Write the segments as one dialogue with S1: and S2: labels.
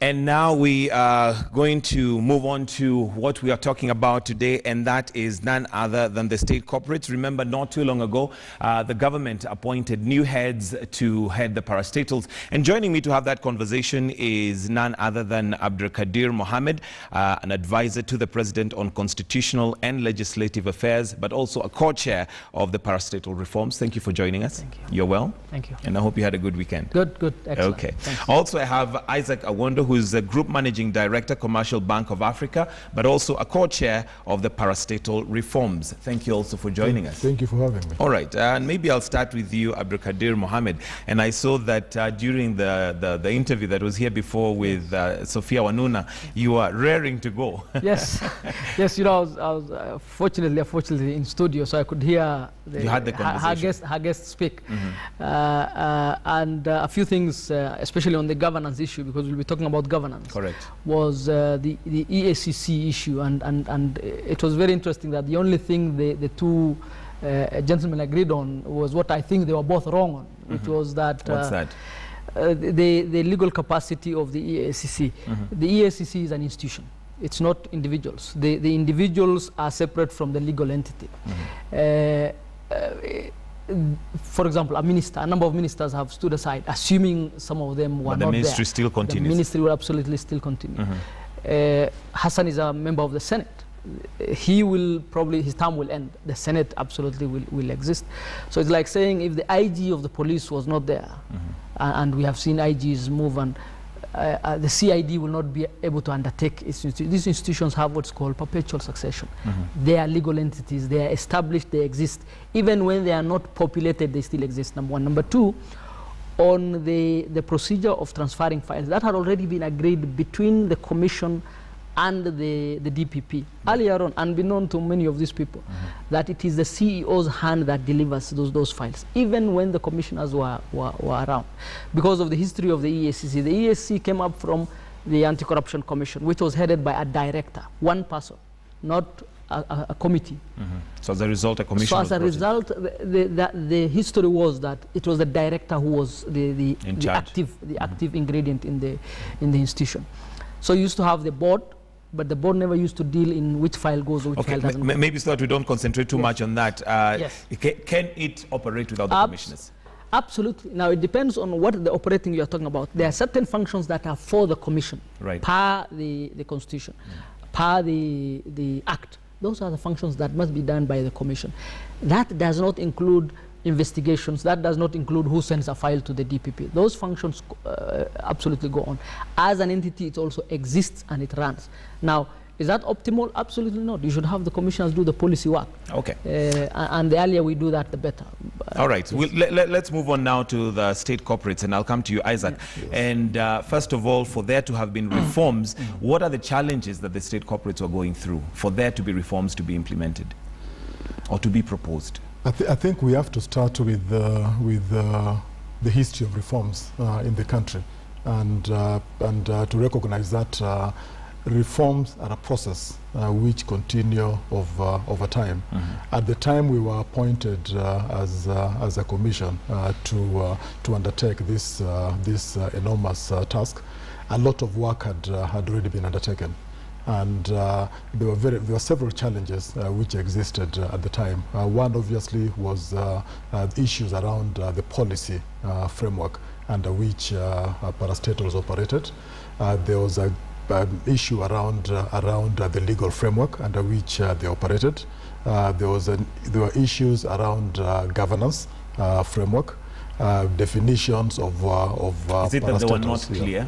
S1: And now we are going to move on to what we are talking about today, and that is none other than the state corporates. Remember, not too long ago, the government appointed new heads to head the parastatals. And joining me to have that conversation is none other than Abdulkadir Mohammed, an advisor to the President on constitutional and legislative affairs, but also a co-chair of the parastatal reforms. Thank you for joining us.
S2: Thank you.
S1: You're well?
S2: Thank you.
S1: And I hope you had a good weekend.
S2: Good, good. Excellent.
S1: Okay.
S2: Thanks.
S1: Also, I have Isaac Awondo, who is the Group Managing Director, Commercial Bank of Africa, but also a co-chair of the parastatal reforms. Thank you also for joining us.
S3: Thank you for having me.
S1: All right. And maybe I'll start with you, Abdulkadir Mohammed. And I saw that during the interview that was here before with Sophia Wanuna, you were raring to go.
S2: Yes. Yes, you know, I was fortunately in studio, so I could hear her guest speak. And a few things, especially on the governance issue, because we'll be talking about governance.
S1: Correct.
S2: Was the EACC issue, and it was very interesting that the only thing the two gentlemen agreed on was what I think they were both wrong on, which was that.
S1: What's that?
S2: The legal capacity of the EACC. The EACC is an institution. It's not individuals. The individuals are separate from the legal entity. For example, a number of ministers have stood aside, assuming some of them were not there.
S1: The ministry still continues.
S2: The ministry will absolutely still continue. Hassan is a member of the Senate. He will probably, his term will end. The Senate absolutely will exist. So it's like saying if the IG of the police was not there, and we have seen IGs move, and the CID will not be able to undertake these institutions have what's called perpetual succession. They are legal entities, they are established, they exist. Even when they are not populated, they still exist, number one. Number two, on the procedure of transferring files, that had already been agreed between the Commission and the DPP earlier on, unbeknown to many of these people, that it is the CEO's hand that delivers those files, even when the commissioners were around. Because of the history of the EACC, the EACC came up from the Anti-Corruption Commission, which was headed by a director, one person, not a committee.
S1: So as a result, a commission.
S2: So as a result, the history was that it was the director who was the active ingredient in the institution. So you used to have the board, but the board never used to deal in which file goes or which file doesn't.
S1: Maybe so that we don't concentrate too much on that.
S2: Yes.
S1: Can it operate without the commissioners?
S2: Absolutely. Now, it depends on what the operating you are talking about. There are certain functions that are for the commission,
S1: right,
S2: per the constitution, per the act. Those are the functions that must be done by the commission. That does not include investigations. That does not include who sends a file to the DPP. Those functions absolutely go on. As an entity, it also exists and it runs. Now, is that optimal? Absolutely not. You should have the commissioners do the policy work.
S1: Okay.
S2: And the earlier we do that, the better.
S1: All right. Yes. Let's move on now to the state corporates, and I'll come to you, Isaac. Yes. And first of all, for there to have been reforms, what are the challenges that the state corporates are going through for there to be reforms to be implemented or to be proposed?
S3: I think we have to start with the history of reforms in the country, and to recognize that reforms are a process which continue over time. At the time we were appointed as a commission to undertake this enormous task, a lot of work had already been undertaken. And there were several challenges which existed at the time. One obviously was issues around the policy framework under which parastatals operated. There was an issue around the legal framework under which they operated. There were issues around governance framework, definitions of
S1: Is it that they were not clear?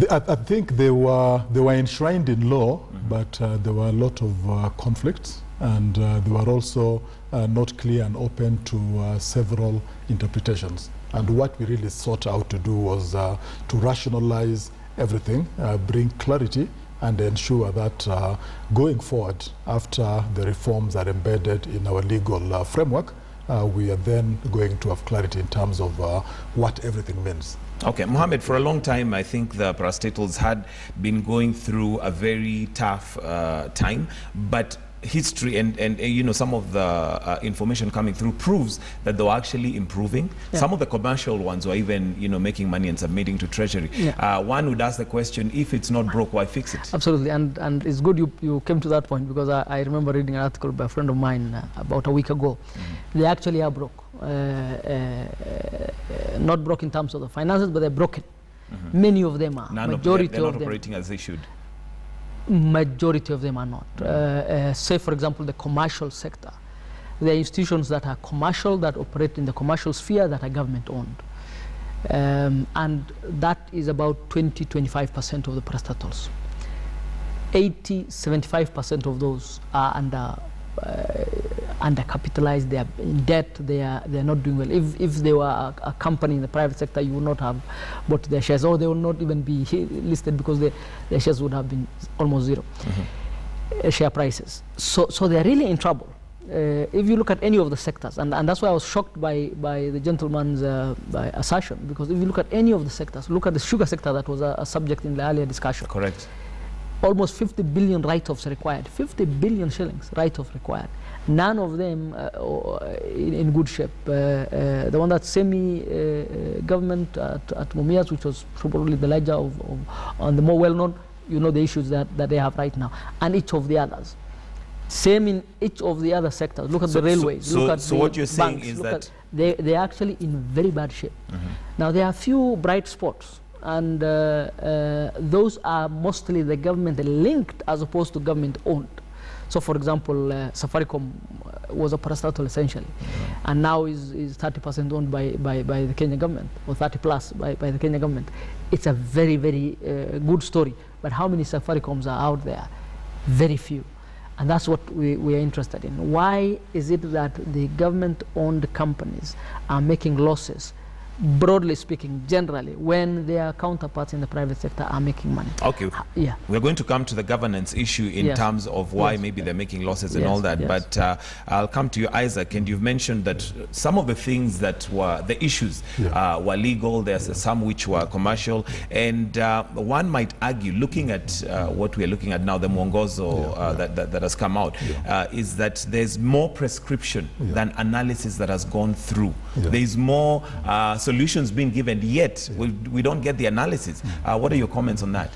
S3: I think they were enshrined in law, but there were a lot of conflicts, and they were also not clear and open to several interpretations. And what we really sought out to do was to rationalize everything, bring clarity, and ensure that going forward, after the reforms are embedded in our legal framework, we are then going to have clarity in terms of what everything means.
S1: Okay, Mohammed, for a long time, I think the parastatals had been going through a very tough time, but history and you know, some of the information coming through proves that they were actually improving.
S2: Yeah.
S1: Some of the commercial ones were even, you know, making money and submitting to Treasury.
S2: Yeah.
S1: One would ask the question, if it's not broke, why fix it?
S2: Absolutely, and it's good you came to that point, because I remember reading an article by a friend of mine about a week ago. They actually are broke. Not broke in terms of the finances, but they're broken. Many of them are. Majority
S1: they're not
S2: of them
S1: operating as they should.
S2: Majority of them are not. Say, for example, the commercial sector. There are institutions that are commercial, that operate in the commercial sphere, that are government-owned. And that is about 20–25% of the parastatals. 80–75% of those are undercapitalized, they are in debt, they are not doing well. If they were a company in the private sector, you would not have bought their shares, or they will not even be listed, because their shares would have been almost zero share prices. So they're really in trouble. If you look at any of the sectors, and that's why I was shocked by the gentleman's assertion, because if you look at any of the sectors, look at the sugar sector that was a subject in the earlier discussion.
S1: Correct.
S2: Almost 50 billion write-offs required, 50 billion shillings write-off required. None of them in good shape. The one that's semi-government at Mumias, which was probably the larger and the more well-known, you know, the issues that they have right now, and each of the others. Same in each of the other sectors. Look at the railways. Look at
S1: what you're saying
S2: banks.
S1: is
S2: Look
S1: that
S2: they're actually in very bad shape. Now, there are a few bright spots, and those are mostly the government linked as opposed to government owned. So, for example, Safaricom was a parastatal essentially, and now is 30% owned by the Kenya government, or 30+ by the Kenya government. It's a very, very good story. But how many Safaricoms are out there? Very few. And that's what we are interested in. Why is it that the government-owned companies are making losses, broadly speaking, generally, when their counterparts in the private sector are making money?
S1: Okay.
S2: Yeah.
S1: We're going to come to the governance issue in terms of why maybe they're making losses and all that. But I'll come to you, Isaac, and you've mentioned that some of the things that were the issues were legal. There's some which were commercial. And one might argue, looking at what we're looking at now, the Mwongozo that has come out, is that there's more prescription than analysis that has gone through. There's more solutions being given, yet we don't get the analysis. What are your comments on that?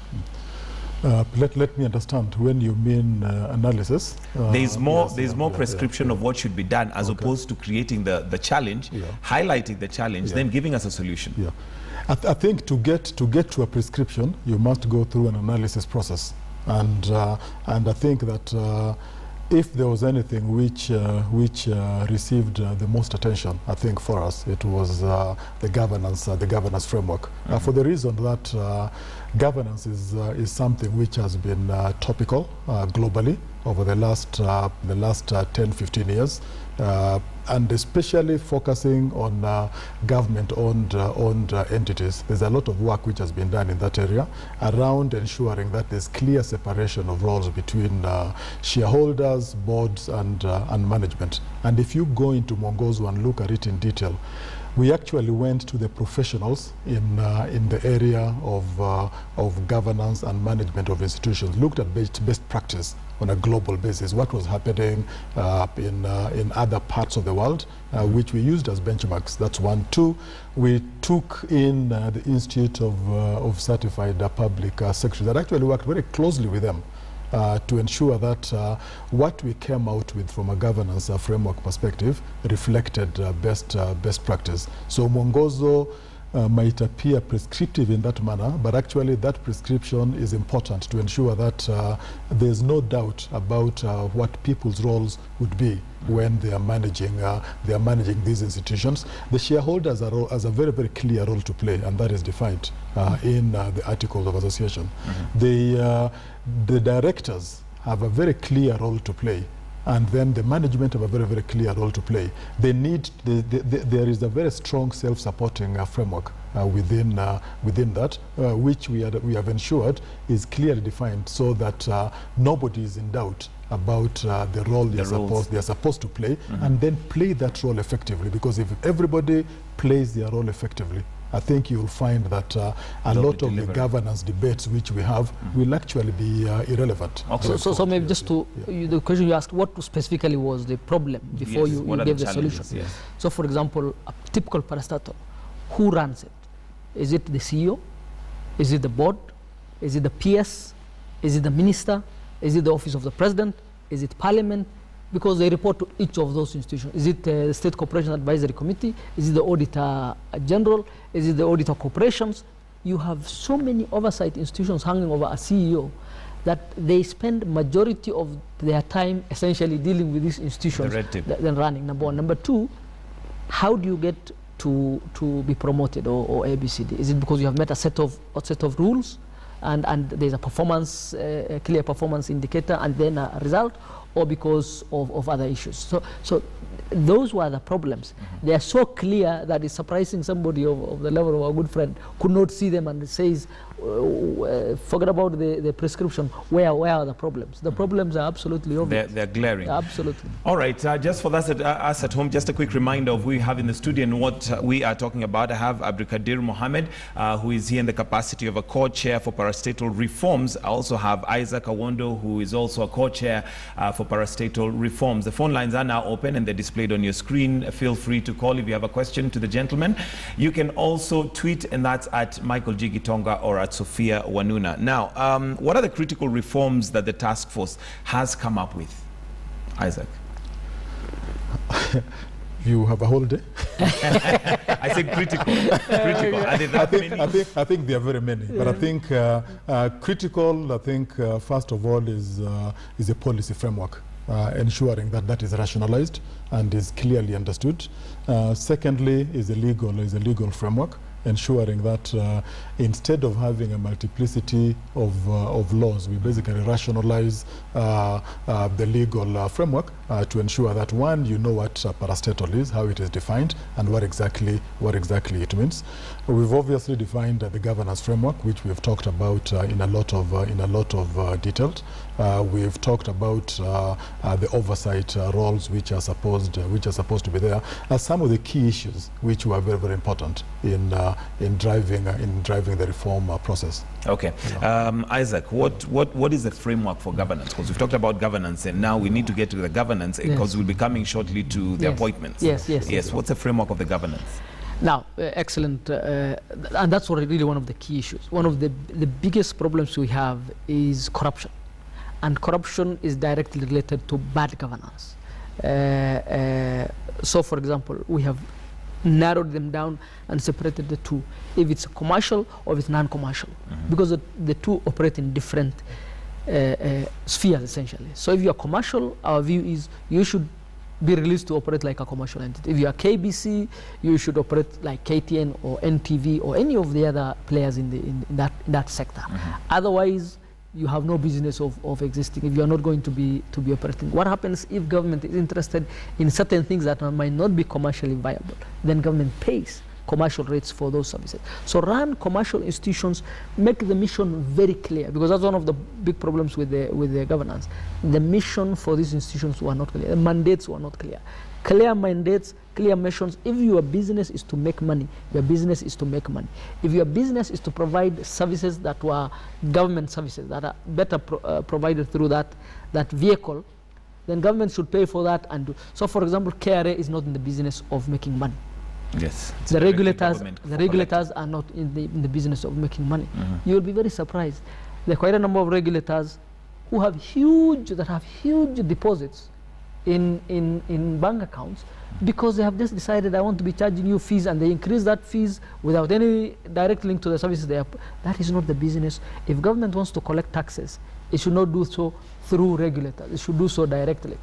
S3: Let me understand, when you mean analysis,
S1: there's more prescription of what should be done, as opposed to creating the challenge, highlighting the challenge, then giving us a solution.
S3: I think to get to a prescription, you must go through an analysis process, and I think that if there was anything which received the most attention, I think for us, it was the governance framework. For the reason that governance is something which has been topical globally over the last 10–15 years, and especially focusing on government-owned entities. There's a lot of work which has been done in that area around ensuring that there's clear separation of roles between shareholders, boards, and management. And if you go into Mwongozo and look at it in detail, we actually went to the professionals in the area of governance and management of institutions, looked at best practice on a global basis, what was happening in other parts of the world, which we used as benchmarks. That's one. Two, we took in the Institute of Certified Public Secretaries that actually worked very closely with them to ensure that what we came out with from a governance framework perspective reflected best practice. So Mwongozo might appear prescriptive in that manner, but actually that prescription is important to ensure that there's no doubt about what people's roles would be when they are managing these institutions. The shareholders has a very, very clear role to play, and that is defined in the Articles of Association. The directors have a very clear role to play, and then the management have a very, very clear role to play. There is a very strong self-supporting framework within that, which we have ensured is clearly defined, so that nobody is in doubt about the role they are supposed to play, and then play that role effectively. Because if everybody plays their role effectively, I think you'll find that a lot of the governance debates which we have will actually be irrelevant.
S2: Okay. So maybe just to, the question you asked, what specifically was the problem before you gave the solution?
S1: Yes.
S2: So for example, a typical parastatal, who runs it? Is it the CEO? Is it the board? Is it the PS? Is it the minister? Is it the office of the president? Is it parliament? Because they report to each of those institutions. Is it the State Corporation Advisory Committee? Is it the Auditor General? Is it the Auditor Corporations? You have so many oversight institutions hanging over a CEO that they spend majority of their time essentially dealing with these institutions than running, number one. Number two, how do you get to be promoted or ABCD? Is it because you have met a set of rules and there's a performance, a clear performance indicator and then a result, or because of other issues? So those were the problems. They are so clear that it's surprising somebody of the level of our good friend could not see them and says, forget about the prescription, where are the problems? The problems are absolutely obvious.
S1: They're glaring.
S2: Absolutely.
S1: All right, just for us at home, just a quick reminder of who we have in the studio and what we are talking about. I have Abdulkadir Mohammed, who is here in the capacity of a co-chair for parastatal reforms. I also have Isaac Awondo, who is also a co-chair for parastatal reforms. The phone lines are now open and they're displayed on your screen. Feel free to call if you have a question to the gentleman. You can also tweet, and that's at Michael G. Gitonga or at Sophia Wanuna. Now, what are the critical reforms that the task force has come up with? Isaac.
S3: You have a holiday?
S1: I said critical. Critical. Are they that many?
S3: I think there are very many. But I think critical, I think, first of all, is a policy framework, ensuring that is rationalized and is clearly understood. Secondly, is a legal framework, ensuring that instead of having a multiplicity of laws, we basically rationalize the legal framework to ensure that, one, you know what parastatal is, how it is defined, and what exactly it means. We've obviously defined the governance framework, which we've talked about in a lot of detail. We've talked about the oversight roles which are supposed to be there as some of the key issues which were very, very important in driving the reform process.
S1: Okay, Isaac, what is the framework for governance? Because we've talked about governance, and now we need to get to the governance because we'll be coming shortly to the appointments. Yes. What's the framework of the governance?
S2: Now, excellent, and that's really one of the key issues. One of the biggest problems we have is corruption. And corruption is directly related to bad governance. So, for example, we have narrowed them down and separated the two, if it's commercial or if it's non-commercial, because the two operate in different spheres, essentially. So if you are commercial, our view is you should be released to operate like a commercial entity. If you are KBC, you should operate like KTN or NTV or any of the other players in that sector. Otherwise, you have no business of existing if you are not going to be operating. What happens if government is interested in certain things that might not be commercially viable? Then government pays commercial rates for those services. So run commercial institutions, make the mission very clear, because that's one of the big problems with the governance. The mission for these institutions were not clear. The mandates were not clear. Clear mandates, clear missions. If your business is to make money, your business is to make money. If your business is to provide services that were government services that are better provided through that vehicle, then government should pay for that and do. So, for example, KRA is not in the business of making money.
S1: Yes.
S2: The regulators are not in the business of making money. You will be very surprised. There are quite a number of regulators who have huge deposits in bank accounts because they have just decided, I want to be charging you fees, and they increase that fees without any direct link to the services they have. That is not the business. If government wants to collect taxes, it should not do so through regulators. It should do so directly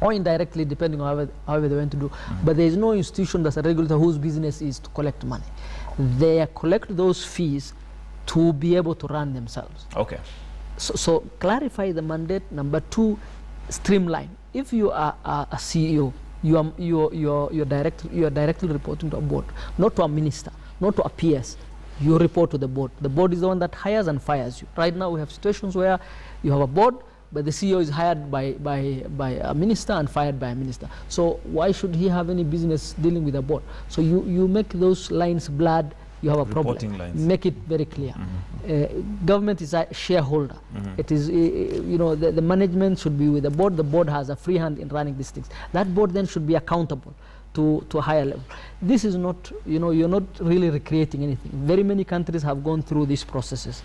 S2: or indirectly, depending on however they want to do. But there is no institution that's a regulator whose business is to collect money. They collect those fees to be able to run themselves.
S1: Okay.
S2: So clarify the mandate. Number two, streamline. If you are a CEO, you are directly reporting to a board, not to a minister, not to a PS. You report to the board. The board is the one that hires and fires you. Right now we have situations where you have a board, but the CEO is hired by a minister and fired by a minister. So why should he have any business dealing with a board? So you make those lines blurred, you have a
S1: Reporting
S2: problem.
S1: lines.
S2: Make it very clear. Government is a shareholder. It is, you know, the management should be with the board. The board has a free hand in running these things. That board then should be accountable to a higher level. This is not, you know, you're not really recreating anything. Very many countries have gone through these processes.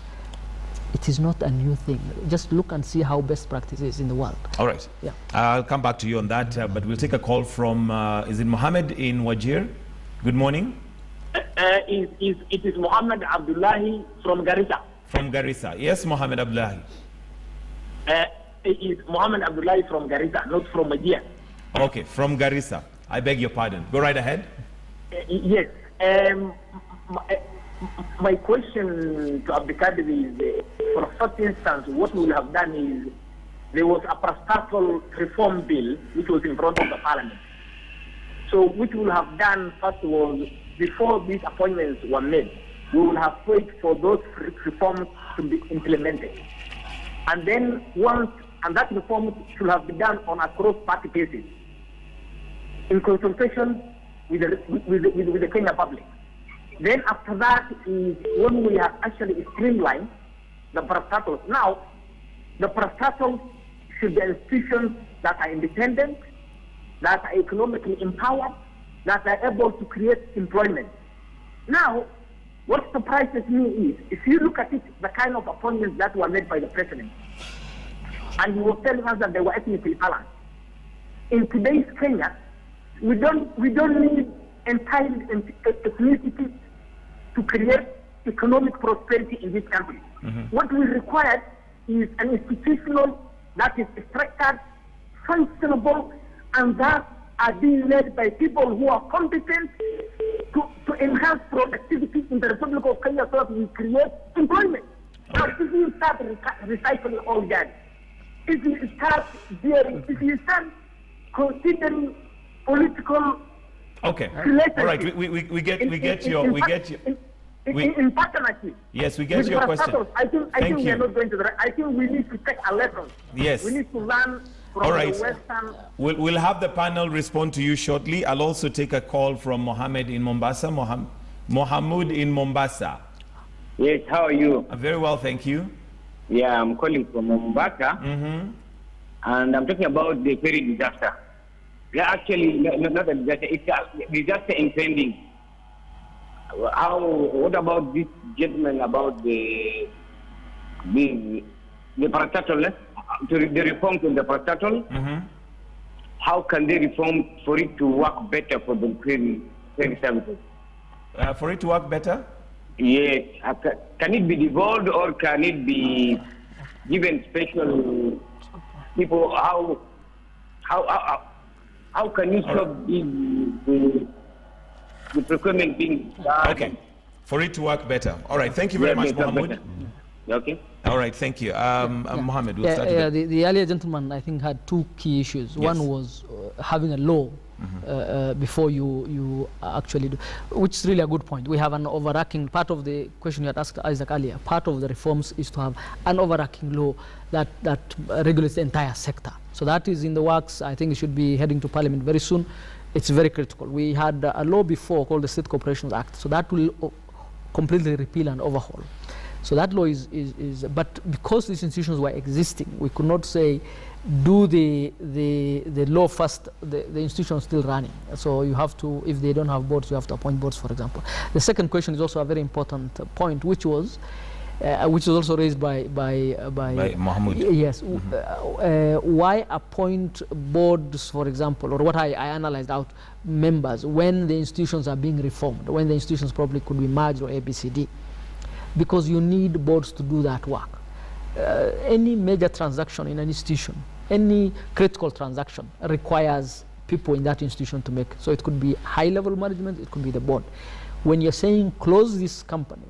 S2: It is not a new thing. Just look and see how best practice is in the world.
S1: All right.
S2: Yeah.
S1: I'll come back to you on that, but we'll take a call from, is it Mohammed in Wajir? Good morning.
S4: It is Muhammad Abdullahi from Garissa.
S1: From Garissa. Yes, Mohammed Abdullahi.
S4: It is Muhammad Abdullahi from Garissa, not from Wajir.
S1: Okay, from Garissa. I beg your pardon. Go right ahead.
S4: Yes. My question to Abdikadir is, for first instance, what we will have done is, there was a prostatal reform bill which was in front of the parliament. So what we will have done first was, before these appointments were made, we will have waited for those reforms to be implemented. And then that reform should have been done on a cross-party basis, in consultation with the Kenya public. Then after that is when we have actually streamlined the parastatals. Now, the parastatals should be institutions that are independent, that are economically empowered, that are able to create employment. Now, what surprises me is, if you look at it, the kind of appointments that were made by the president, and he was telling us that they were ethnically balanced. In today's Kenya, we don't need entire ethnicity to create economic prosperity in this country. What we require is an institutional that is structured, functionable, and that are being led by people who are competent to enhance productivity in the Republic of Kenya so that we create employment. Now, if you start recycling all that, if you start considering political
S1: all right, we get your
S4: in partnership.
S1: Yes, we get your question.
S4: I think we are not going to the. I think we need to take a lesson.
S1: Yes,
S4: we need to learn from the Western.
S1: We'll have the panel respond to you shortly. I'll also take a call from Mohammed in Mombasa. Mohammed in Mombasa.
S5: Yes, how are you?
S1: I'm very well, thank you.
S5: Yeah, I'm calling from Mombasa, and I'm talking about the ferry disaster. Yeah, actually, not a disaster. It's a disaster impending. What about this gentleman about the parastatal, the reform to the parastatal? How can they reform for it to work better for the ferry services?
S1: For it to work better?
S5: Yes. Can it be devolved or can it be given special people? How can you stop the procurement being done?
S1: Okay. For it to work better. All right. Thank you very much, Mohammed.
S5: Okay.
S1: All right. Thank you. Mohammed, we'll start with
S2: the earlier gentleman, I think, had two key issues. Yes. One was having a law before you actually do, which is really a good point. We have an overarching part of the question you had asked Isaac earlier. Part of the reforms is to have an overarching law that regulates the entire sector. So that is in the works. I think it should be heading to Parliament very soon. It's very critical. We had a law before called the State Corporations Act. So that will completely repeal and overhaul. So that law is but because these institutions were existing, we could not say, do the law first, the institution is still running. So you have to, if they don't have boards, you have to appoint boards, for example. The second question is also a very important point, which was also raised by
S1: Mahmoud.
S2: Yes. Why appoint boards, for example, or what I analyzed out, members, when the institutions are being reformed, when the institutions probably could be merged or ABCD? Because you need boards to do that work. Any major transaction in an institution, any critical transaction requires people in that institution to make. So it could be high-level management, it could be the board. When you're saying close this company,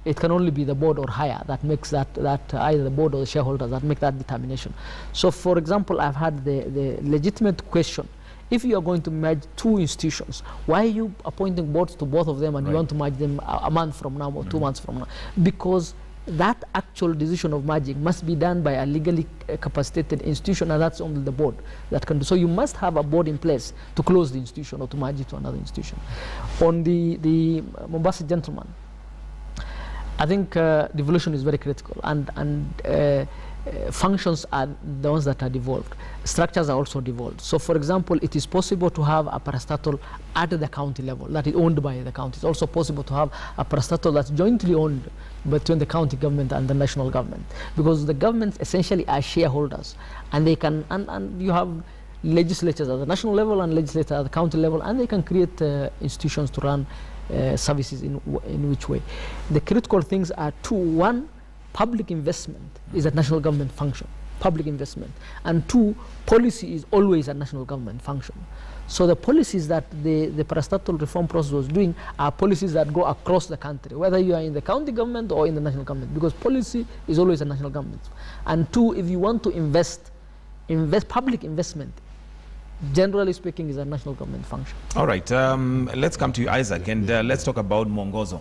S2: it can only be the board or higher that makes that either the board or the shareholders that make that determination. So, for example, I've had the legitimate question: if you are going to merge two institutions, why are you appointing boards to both of them and you want to merge them a month from now or 2 months from now? Because that actual decision of merging must be done by a legally capacitated institution, and that's only the board that can do. So you must have a board in place to close the institution or to merge it to another institution. On the Mombasa gentleman, I think devolution is very critical, and functions are the ones that are devolved. Structures are also devolved. So, for example, it is possible to have a parastatal at the county level that is owned by the county. It's also possible to have a parastatal that's jointly owned between the county government and the national government, because the governments essentially are shareholders, and they can and you have legislatures at the national level and legislators at the county level, and they can create institutions to run services in which way. The critical things are two. One, public investment is a national government function, public investment. And two, policy is always a national government function. So the policies that the parastatal reform process was doing are policies that go across the country, whether you are in the county government or in the national government, because policy is always a national government. And two, if you want to invest public investment, generally speaking, is a national government function.
S1: All right, let's come to you, Isaac, and let's talk about Mwongozo,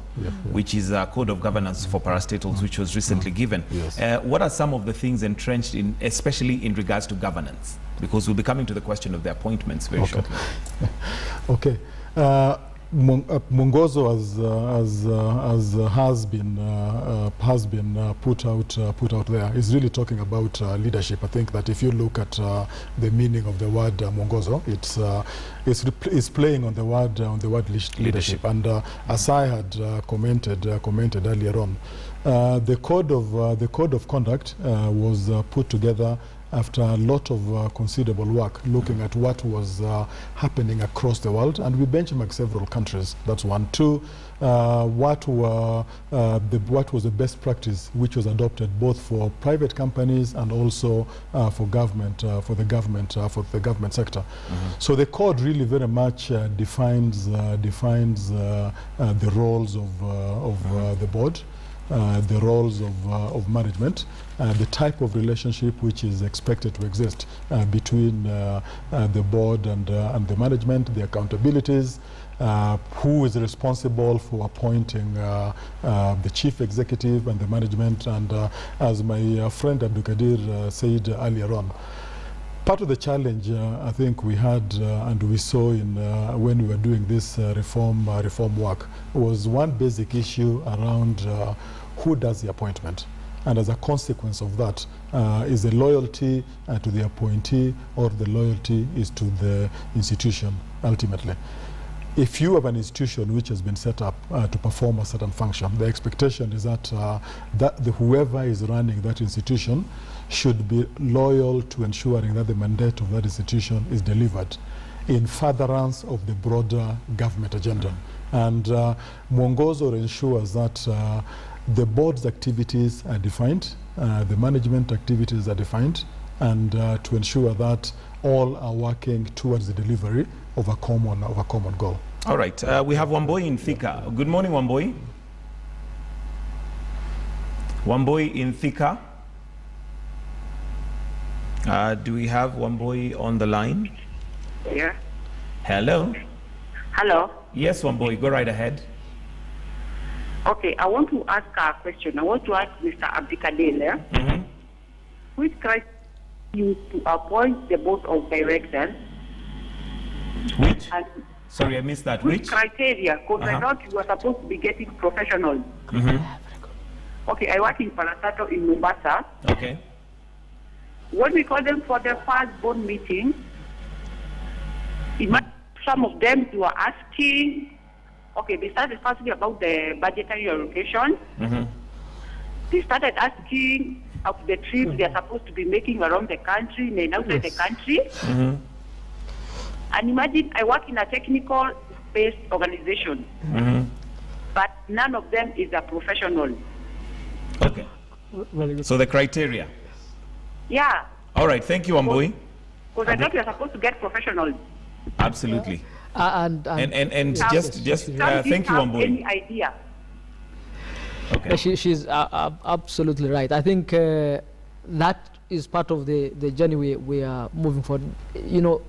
S1: which is a code of governance for parastatals, which was recently given.
S3: Yes.
S1: What are some of the things entrenched in, especially in regards to governance? Because we'll be coming to the question of the appointments very shortly.
S3: Okay. Mwongozo has been put out there is really talking about leadership. I think that if you look at the meaning of the word Mwongozo, it's playing on the word leadership. And as I had commented earlier on, the code of conduct was put together after a lot of considerable work, looking at what was happening across the world, and we benchmarked several countries. That's one. Two, what was the best practice which was adopted both for private companies and also for government, for the government sector. So the code really very much defines the roles of the board. The roles of management, the type of relationship which is expected to exist between the board and the management, the accountabilities, who is responsible for appointing the chief executive and the management, and as my friend Abdulkadir said earlier on, part of the challenge I think we had and we saw in when we were doing this reform work was one basic issue around who does the appointment, and as a consequence of that, is the loyalty to the appointee or the loyalty is to the institution ultimately. If you have an institution which has been set up to perform a certain function, the expectation is that, whoever is running that institution should be loyal to ensuring that the mandate of that institution is delivered in furtherance of the broader government agenda. And Mwongozo ensures that the board's activities are defined, the management activities are defined, and to ensure that all are working towards the delivery of a common goal.
S1: All right, we have Wamboi in Thika. Good morning, Wamboi. Wamboi in Thika. Do we have Wamboi on the line?
S6: Yeah.
S1: Hello.
S6: Hello.
S1: Yes, Wamboi, go right ahead.
S6: Okay, I want to ask a question. I want to ask Mr. Abdulkadir, which criteria you to appoint the board of directors?
S1: Which? Sorry, I missed that.
S6: Which criteria? Because I thought you were supposed to be getting professionals. Okay, I work in Parastatal in Mombasa.
S1: Okay.
S6: When we call them for their first board meeting, some of them you are asking. Okay, they started firstly about the budgetary allocation. They started asking of the trips they are supposed to be making around the country and outside the country. And imagine I work in a technical-based organization, but none of them is a professional.
S1: Okay. So the criteria.
S6: Yeah.
S1: All right. Thank you, Wamboi.
S6: Because I thought you are supposed to get professionals.
S1: Absolutely.
S2: And
S1: just thank you, Wamboi.
S6: Any idea?
S2: Okay. She's absolutely right. I think that is part of the journey we are moving forward. You know,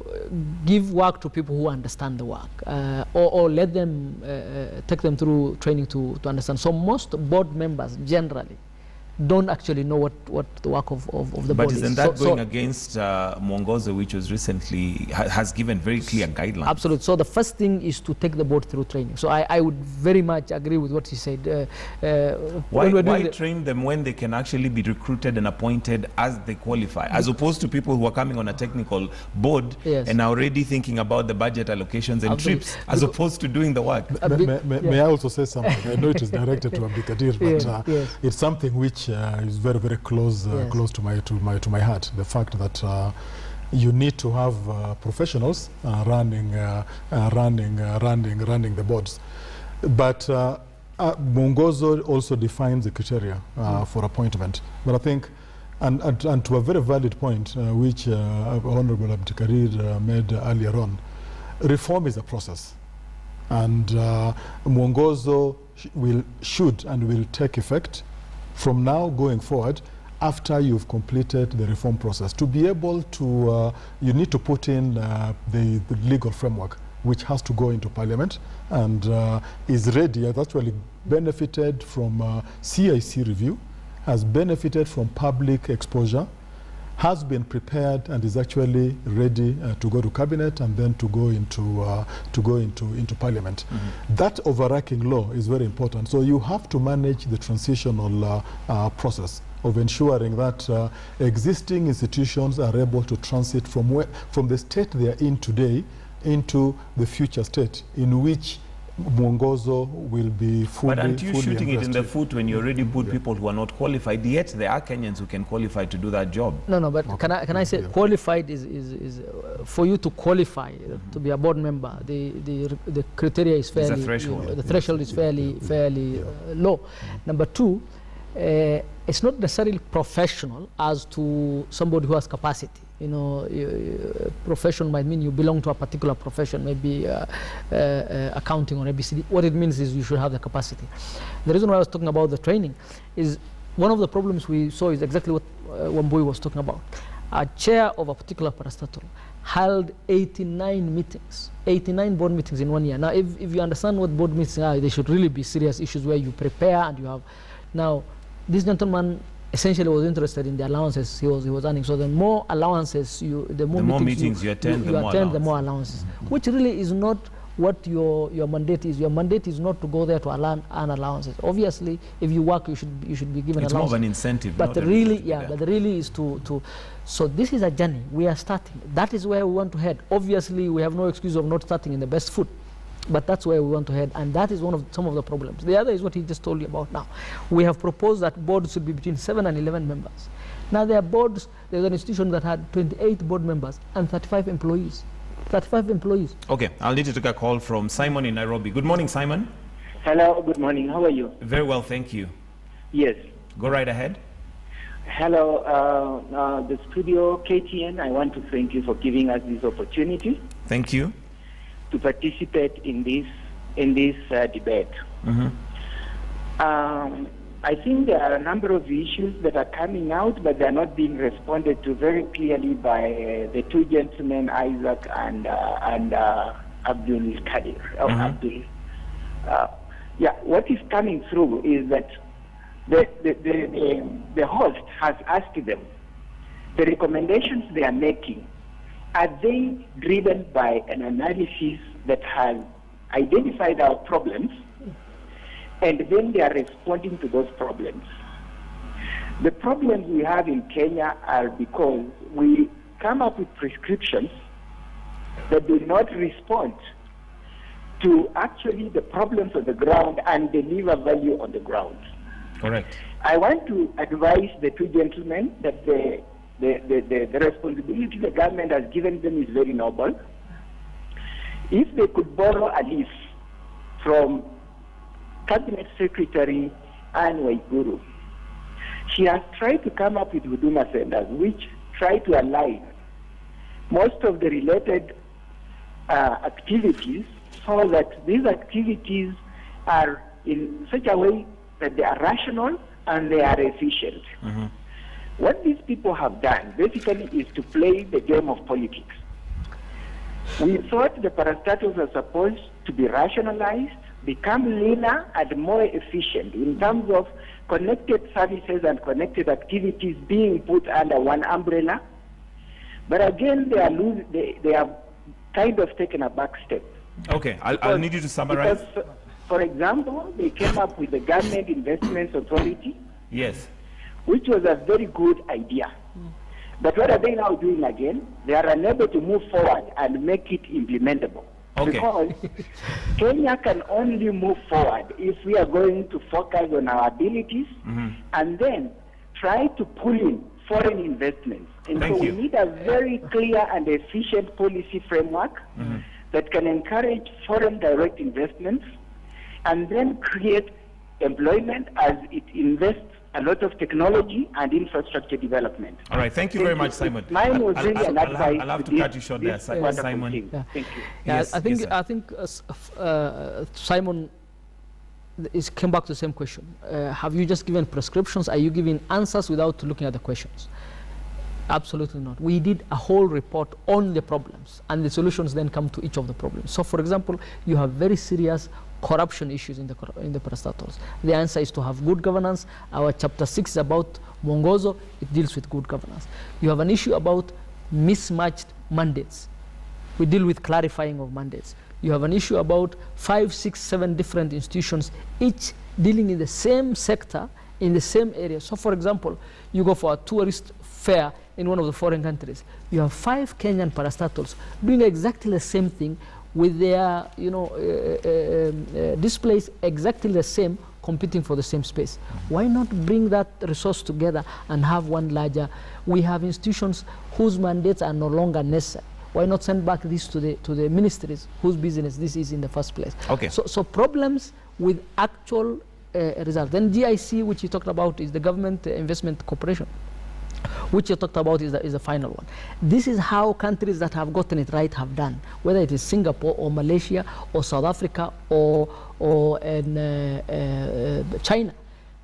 S2: give work to people who understand the work, or let them take them through training to understand. So most board members generally don't actually know what the work of the
S1: But
S2: board is.
S1: isn't that going against Mwongozo, which was recently, has given very clear guidelines?
S2: Absolutely. So the first thing is to take the board through training. So I would very much agree with what he said.
S1: Why train them when they can actually be recruited and appointed as they qualify, as opposed to people who are coming on a technical board and are already thinking about the budget allocations and trips, as opposed to doing the work?
S3: May I also say something? I know it is directed to Abdikadir, but it's something which is very, very close to my heart. The fact that you need to have professionals running the boards, but Mwongozo also defines the criteria for appointment. But I think, and to a very valid point, which Honorable Abdikadir made earlier on, reform is a process, and Mwongozo should and will take effect from now going forward after you've completed the reform process. To be able to, you need to put in the legal framework, which has to go into Parliament and is ready, has actually benefited from CIC review, has benefited from public exposure, has been prepared and is actually ready to go to Cabinet and then to go into Parliament. That overarching law is very important. So you have to manage the transitional process of ensuring that existing institutions are able to transit from the state they are in today into the future state in which Mwongozo will be fully.
S1: But aren't you shooting it in the
S3: invested.
S1: foot when you already put people who are not qualified? Yet there are Kenyans who can qualify to do that job.
S2: No, but can I say qualified is for you to qualify to be a board member. The criteria is fairly.
S1: It's a threshold.
S2: The threshold is fairly low. Number two, it's not necessarily professional as to somebody who has capacity. You know, profession might mean you belong to a particular profession, maybe accounting or ABCD. What it means is you should have the capacity. The reason why I was talking about the training is one of the problems we saw is exactly what Wambui was talking about. A chair of a particular parastatal held 89 meetings, 89 board meetings in 1 year. Now, if you understand what board meetings are, they should really be serious issues where you prepare and you have. Now, this gentleman essentially was interested in the allowances he was earning. So the more allowances the more meetings you attend, the more allowances, which really is not what your mandate is. Your mandate is not to go there to earn allowances. Obviously, if you work, you should be given
S1: it's
S2: allowances.
S1: More of an incentive.
S2: But really, but really is to. So this is a journey. We are starting. That is where we want to head. Obviously, we have no excuse of not starting in the best foot. But that's where we want to head, and that is some of the problems. The other is what he just told you about now. We have proposed that boards should be between 7 and 11 members. Now there are boards, there's an institution that had 28 board members and 35 employees. 35 employees.
S1: Okay, I'll need to take a call from Simon in Nairobi. Good morning, Simon.
S7: Hello, good morning. How are you?
S1: Very well, thank you.
S7: Yes.
S1: Go right ahead.
S7: Hello, the studio KTN. I want to thank you for giving us this opportunity.
S1: Thank you.
S7: To participate in this debate. I think there are a number of issues that are coming out, but they are not being responded to very clearly by the two gentlemen, Isaac and Abdul Kadir. What is coming through is that the host has asked them the recommendations they are making. Are they driven by an analysis that has identified our problems, and then they are responding to those problems? The problems we have in Kenya are because we come up with prescriptions that do not respond to actually the problems on the ground and deliver value on the ground.
S1: Correct.
S7: I want to advise the two gentlemen that the responsibility the government has given them is very noble. If they could borrow a leaf from Cabinet Secretary Anne Waiguru, she has tried to come up with Huduma centers which try to align most of the related activities so that these activities are in such a way that they are rational and they are efficient. What these people have done basically is to play the game of politics. We thought the parastatals are supposed to be rationalized, become leaner and more efficient in terms of connected services and connected activities being put under one umbrella. But again, they have kind of taken a back step.
S1: Okay, I'll need you to summarize.
S7: Because, for example, they came up with the Government Investments Authority.
S1: Yes.
S7: Which was a very good idea. But what are they now doing again? They are unable to move forward and make it implementable.
S1: Okay.
S7: Because Kenya can only move forward if we are going to focus on our abilities and then try to pull in foreign investments. And so we need a very clear and efficient policy framework that can encourage foreign direct investments and then create employment as it invests a lot of technology and infrastructure development.
S1: All right, thank you very much, Simon.
S7: Mine was really an advice.
S1: I'll have to cut you short there, Simon.
S7: Yeah. Thank you.
S2: Yes, I think Simon came back to the same question. Have you just given prescriptions? Are you giving answers without looking at the questions? Absolutely not. We did a whole report on the problems, and the solutions then come to each of the problems. So, for example, you have very serious corruption issues in the parastatals. The answer is to have good governance. Our chapter 6 is about Mwongozo. It deals with good governance. You have an issue about mismatched mandates. We deal with clarifying of mandates. You have an issue about 5, 6, 7 different institutions, each dealing in the same sector, in the same area. So, for example, you go for a tourist fair in one of the foreign countries. You have 5 Kenyan parastatals doing exactly the same thing with their, displays exactly the same, competing for the same space. Why not bring that resource together and have one larger? We have institutions whose mandates are no longer necessary. Why not send back this to the ministries whose business this is in the first place?
S1: Okay.
S2: So problems with actual results. Then GIC, which you talked about, is the Government Investment Corporation, which you talked about is the final one. This is how countries that have gotten it right have done, whether it is Singapore or Malaysia or South Africa or China.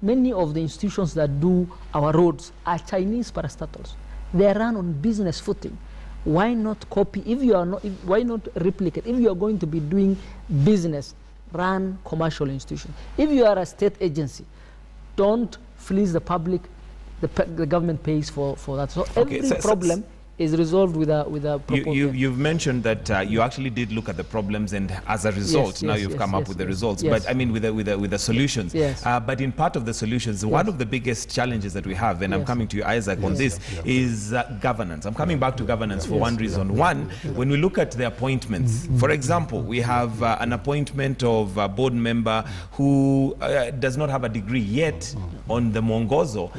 S2: Many of the institutions that do our roads are Chinese parastatals. They are run on business footing. Why not copy? Why not replicate? If you are going to be doing business, run commercial institutions. If you are a state agency, don't fleece the public. The government pays for that. So every problem is resolved with a proposal.
S1: You've mentioned that you actually did look at the problems, and as a result, now you've come up with the results. But I mean, with the solutions.
S2: Yes.
S1: But in part of the solutions, one of the biggest challenges that we have, and I'm coming to you, Isaac, on this, is governance. I'm coming back to governance for one reason. One, when we look at the appointments, for example, we have an appointment of a board member who does not have a degree yet on the Mwongozo.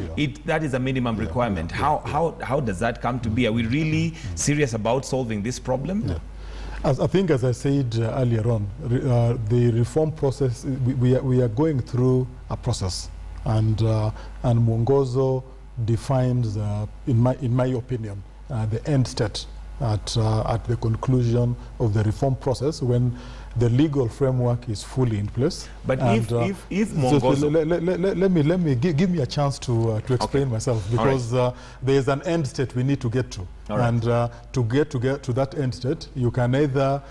S1: That is a minimum requirement. How does that come to be? Are we really serious about solving this problem?
S3: Yeah. I think, as I said earlier on, the reform process, we are going through a process, and Mwongozo defines, in my opinion, the end state at the conclusion of the reform process, when the legal framework is fully in place.
S1: But if Mwongozo...
S3: So let me give me a chance to explain myself, because there is an end state we need to get to. And to get to that end state, you can either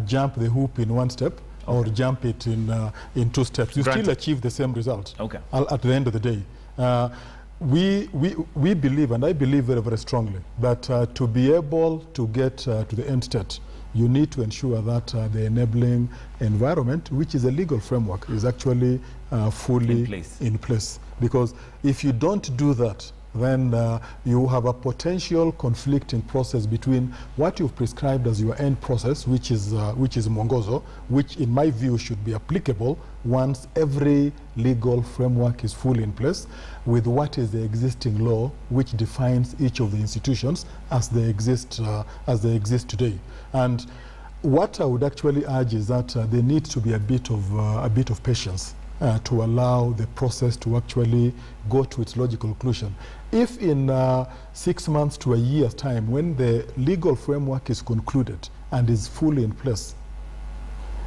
S3: jump the hoop in one step or jump it in 2 steps. You still achieve the same result at the end of the day. We believe, and I believe very, very strongly, that to be able to get to the end state, you need to ensure that the enabling environment, which is a legal framework, is actually fully in place. Because if you don't do that, then you have a potential conflicting process between what you've prescribed as your end process, which is Mwongozo, which in my view should be applicable once every legal framework is fully in place, with what is the existing law, which defines each of the institutions as they exist today. And what I would actually urge is that there needs to be a bit of patience to allow the process to actually go to its logical conclusion. If in 6 months to a year's time, when the legal framework is concluded and is fully in place,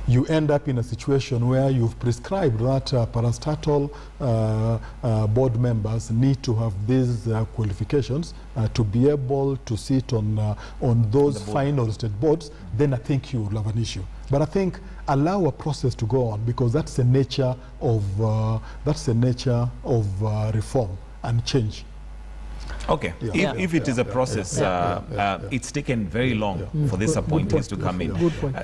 S3: you end up in a situation where you've prescribed that parastatal board members need to have these qualifications to be able to sit on those final state boards, then I think you will have an issue. But I think allow a process to go on, because that's the nature of reform and change.
S1: Okay, if it is a process, it's taken very long for these appointees to come in.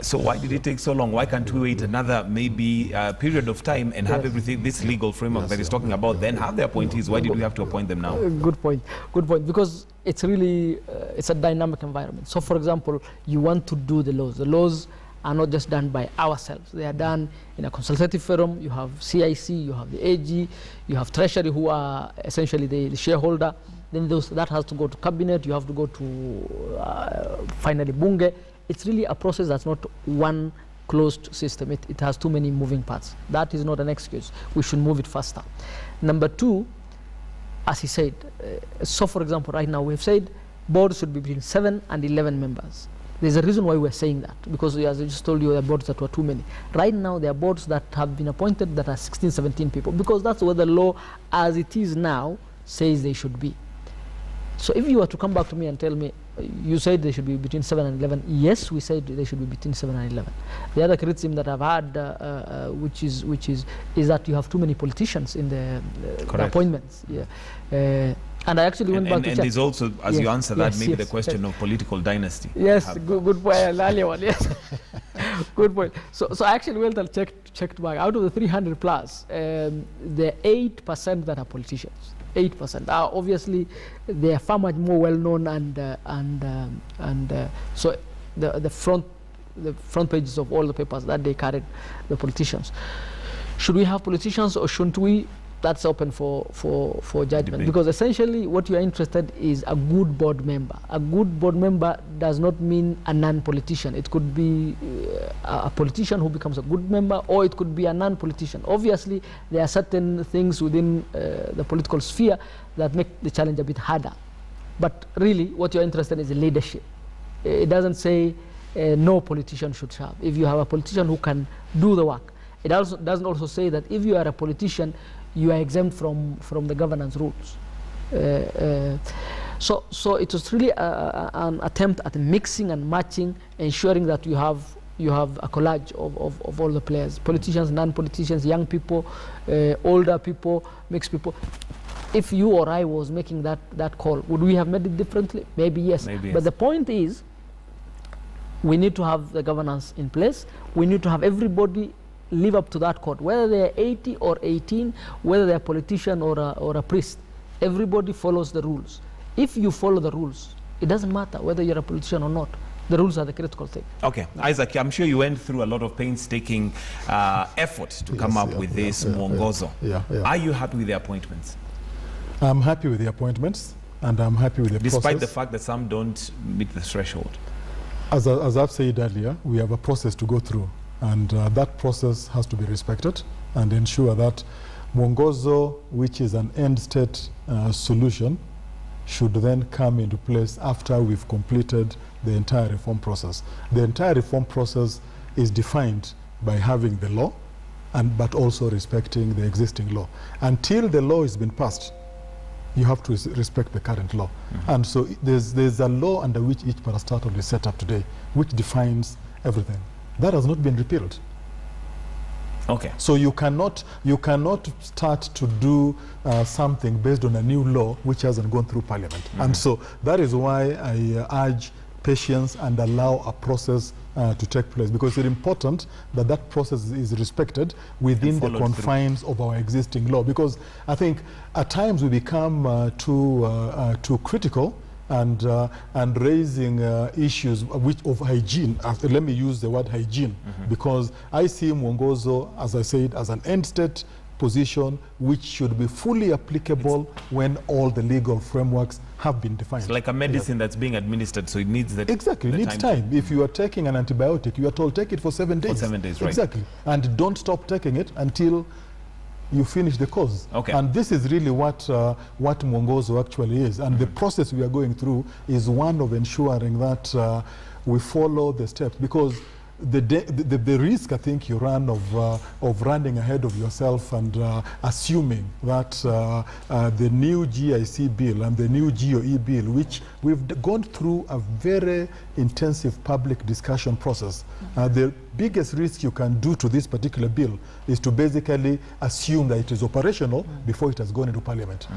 S1: So why did it take so long? Why can't we wait another maybe period of time and have everything, this legal framework that is talking about, then have the appointees? Why did we have to appoint them now?
S2: Good point, because it's really, it's a dynamic environment. So for example, you want to do the laws. The laws are not just done by ourselves. They are done in a consultative forum. You have CIC, you have the AG, you have Treasury, who are essentially the shareholder. Then that has to go to cabinet. You have to go to finally Bunge. It's really a process that's not one closed system. It has too many moving parts. That is not an excuse. We should move it faster. Number two, as he said, so for example, right now we've said boards should be between 7 and 11 members. There's a reason why we're saying that, because as I just told you, there are boards that were too many. Right now, there are boards that have been appointed that are 16, 17 people, because that's where the law, as it is now, says they should be. So if you were to come back to me and tell me, you said they should be between 7 and 11, yes, we said they should be between 7 and 11. The other criticism that I've had, which is that you have too many politicians in the appointments. Yeah. And I actually went back to check.
S1: And there's also, as you answer that, maybe the question of political dynasty.
S2: Yes, good point. Earlier one, yes. Good point. So I actually went and checked back. Out of the 300 plus, the 8% that are politicians. 8%. Obviously, they are far much more well known, and so the front pages of all the papers that they carried the politicians. Should we have politicians or shouldn't we? That's open for judgment. Debate. Because essentially what you are interested is a good board member. A good board member does not mean a non-politician. It could be a politician who becomes a good member, or it could be a non-politician. Obviously, there are certain things within the political sphere that make the challenge a bit harder. But really, what you're interested in is leadership. It doesn't say no politician should serve. If you have a politician who can do the work. It also doesn't also say that if you are a politician, you are exempt from the governance rules. So it was really an attempt at mixing and matching, ensuring that you have a collage of all the players, politicians, non-politicians, young people, older people, mixed people. If you or I was making that call, would we have made it differently? Maybe yes. But the point is, we need to have the governance in place. We need to have everybody live up to that code, whether they're 80 or 18, whether they're a politician or a priest. Everybody follows the rules. If you follow the rules, it doesn't matter whether you're a politician or not. The rules are the critical thing. Okay,
S1: Isaac, I'm sure you went through a lot of painstaking effort to come up with this Mwongozo. Are you happy with the appointments?
S3: I'm happy with the appointments, and I'm happy with the process.
S1: Despite the fact that some don't meet the threshold?
S3: As I've said earlier, we have a process to go through. And that process has to be respected and ensure that Mwongozo, which is an end state solution, should then come into place after we've completed the entire reform process. The entire reform process is defined by having the law, but also respecting the existing law. Until the law has been passed, you have to respect the current law. And so there's a law under which each parastatal is set up today, which defines everything. That has not been repealed.
S1: Okay.
S3: So you cannot start to do something based on a new law which hasn't gone through Parliament. And so that is why I urge patience and allow a process to take place, because it's important that that process is respected within the confines of our existing law. Because I think at times we become too critical and raising issues of hygiene. Let me use the word hygiene, because I see Mwongozo, as I said, as an end state position which should be fully applicable when all the legal frameworks have been defined.
S1: It's like a medicine that's being administered, so it needs that.
S3: Exactly, it needs time. If you are taking an antibiotic, you are told take it for 7 days.
S1: For 7 days, right.
S3: Exactly. And don't stop taking it until you finish the course.
S1: Okay.
S3: And this is really what Mwongozo actually is. And the process we are going through is one of ensuring that we follow the steps. Because the risk I think you run of running ahead of yourself and assuming that the new GIC bill and the new GOE bill, which we've gone through a very intensive public discussion process, the biggest risk you can do to this particular bill is to basically assume that it is operational before it has gone into Parliament.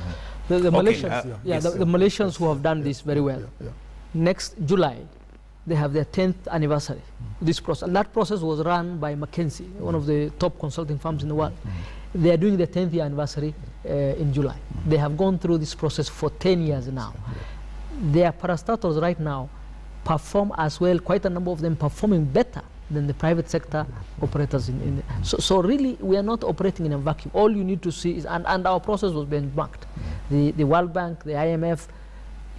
S2: The Malaysians, the Malaysians who have done this very well. Next July, they have their 10th anniversary. This process, and that process was run by McKinsey, one of the top consulting firms in the world. They are doing the 10th year anniversary in July. They have gone through this process for 10 years now. Their parastatals right now perform as well, quite a number of them performing better than the private sector operators. So really, we are not operating in a vacuum. All you need to see is, and our process was benchmarked. The World Bank, the IMF,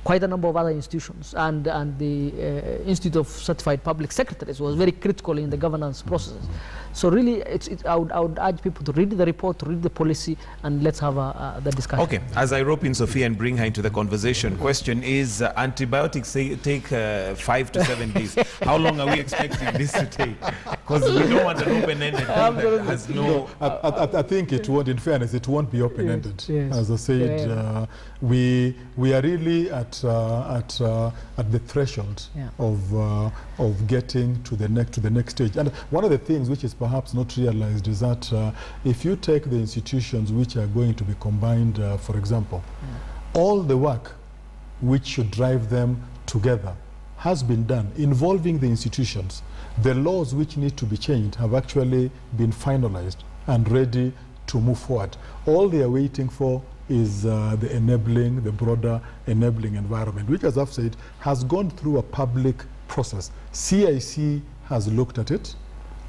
S2: quite a number of other institutions, and the Institute of Certified Public Secretaries was very critical in the governance processes. So really, I would urge people to read the report, to read the policy, and let's have the discussion.
S1: Okay, as I rope in Sophia and bring her into the conversation, question is, antibiotics take 5 to 7 days. How long are we expecting this to take? Because we don't want an open-ended thing that has no...
S3: I think it won't, in fairness, it won't be open-ended.
S2: Yes.
S3: As I said, we are really at the threshold of getting to the next stage. And one of the things which is perhaps not realized is that if you take the institutions which are going to be combined, for example, all the work which should drive them together has been done involving the institutions. The laws which need to be changed have actually been finalized and ready to move forward. All they are waiting for is the broader enabling environment, which, as I've said, has gone through a public process. CIC has looked at it.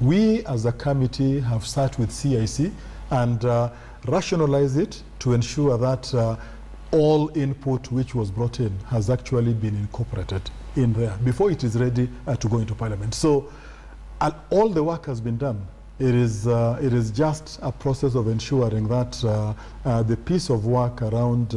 S3: We, as a committee, have sat with CIC and rationalized it to ensure that all input which was brought in has actually been incorporated in there before it is ready to go into Parliament. So all the work has been done. It is just a process of ensuring that the piece of work around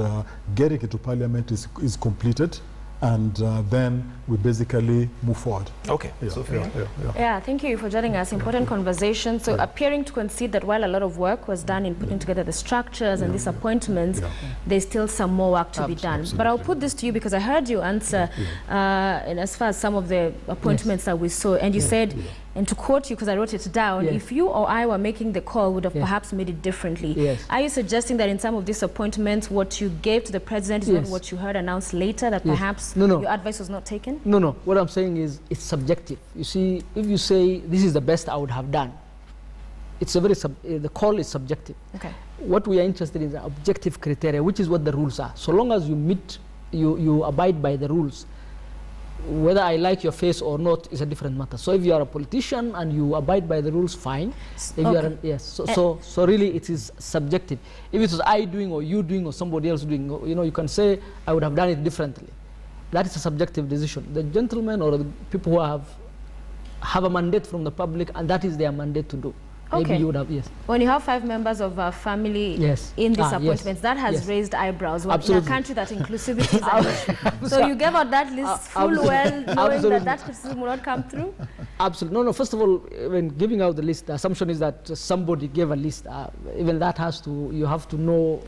S3: getting it to Parliament is completed, and then we basically move forward.
S1: Okay. Sophia.
S8: Yeah, thank you for joining us. Important conversation. So appearing to concede that while a lot of work was done in putting together the structures and these appointments, there's still some more work to be done. But I'll put this to you because I heard you answer in as far as some of the appointments that we saw, and you said, and to quote you because I wrote it down, if you or I were making the call, would have perhaps made it differently. Are you suggesting that in some of these appointments, what you gave to the president is not what you heard announced later, that perhaps your advice was not taken?
S2: No. What I'm saying is it's subjective. You see, if you say this is the best I would have done, it's a very the call is subjective. Okay. What we are interested in is the objective criteria, which is what the rules are. So long as you meet, you abide by the rules. Whether I like your face or not is a different matter. So if you are a politician and you abide by the rules, fine. If you are so really it is subjective. If it was I doing or you doing or somebody else doing, you can say I would have done it differently. That is a subjective decision. The gentlemen or the people who have a mandate from the public, and that is their mandate to do. Maybe you would have,
S8: When you have 5 members of a family in these appointments, that has raised eyebrows. Well, in a country that inclusivity is an issue. So you gave out that list full well, knowing that criticism will not come through?
S2: Absolutely. No, first of all, when giving out the list, the assumption is that somebody gave a list. Even that you have to know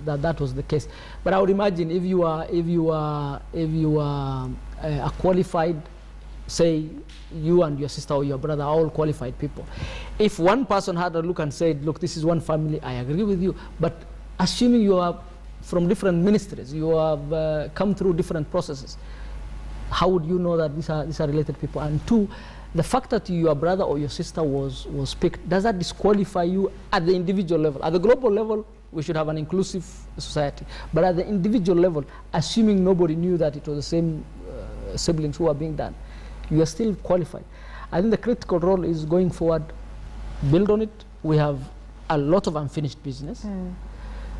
S2: that was the case. But I would imagine if you are a qualified, say you and your sister or your brother are all qualified people. If one person had a look and said, look, this is one family, I agree with you, but assuming you are from different ministries, you have come through different processes, how would you know that these are related people? And two, the fact that your brother or your sister was picked, does that disqualify you at the individual level? At the global level, we should have an inclusive society. But at the individual level, assuming nobody knew that it was the same siblings who are being done, you are still qualified. I think the critical role is going forward, build on it. We have a lot of unfinished business.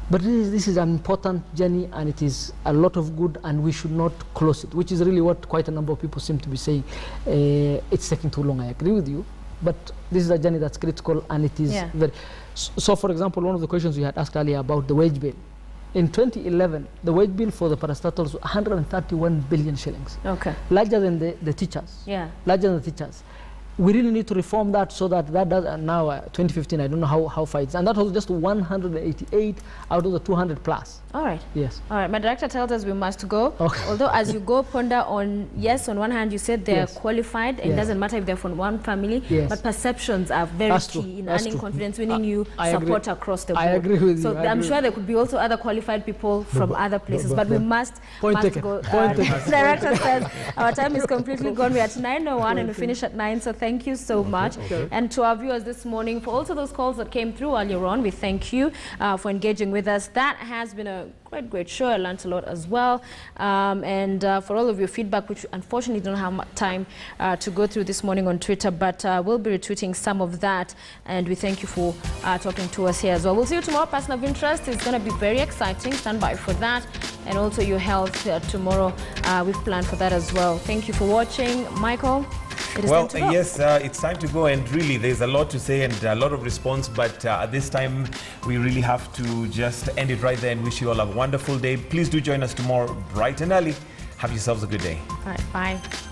S2: But this is an important journey, and it is a lot of good, and we should not close it, which is really what quite a number of people seem to be saying. It's taking too long. I agree with you. But this is a journey that's critical, and it is very... So, for example, one of the questions you had asked earlier about the wage bill. In 2011, the wage bill for the parastatals was 131 billion shillings. Okay. Larger than the teachers. Yeah. Larger than the teachers. we really need to reform that so that that does, now 2015, I don't know how far it's, and that was just 188 out of the 200 plus.
S8: All right.
S2: Yes.
S8: All right. My director tells us we must go.
S2: Okay.
S8: Although as you go ponder on, yes, on one hand you said they're
S2: Yes.
S8: qualified, and it
S2: Yes.
S8: doesn't matter if they're from one family,
S2: Yes.
S8: but perceptions are very
S2: That's
S8: key
S2: true.
S8: in
S2: That's
S8: earning
S2: true.
S8: confidence, winning you
S2: I
S8: support
S2: agree.
S8: across the board.
S2: I agree with you.
S8: So
S2: I
S8: I'm
S2: agree.
S8: sure there could be also other qualified people from other places, but we must
S2: Point taken.
S8: go.
S2: Point taken.
S8: Director says our time is completely gone. We're at 9:01 and we finish at 9. So thank you so much. And to our viewers this morning, for also those calls that came through earlier on, we thank you for engaging with us. That has been a great show. I learned a lot as well. And for all of your feedback, which unfortunately don't have much time to go through this morning on Twitter, but we'll be retweeting some of that. And we thank you for talking to us here as well. We'll see you tomorrow. Person of Interest is going to be very exciting. Stand by for that. And also your health tomorrow. We've planned for that as well. Thank you for watching. Michael, it is time to go.
S1: Yes, it's time to go, and really there's a lot to say and a lot of response, but at this time we really have to just end it right there and wish you all a wonderful day. Please do join us tomorrow bright and early. Have yourselves a good day.
S8: All right, bye.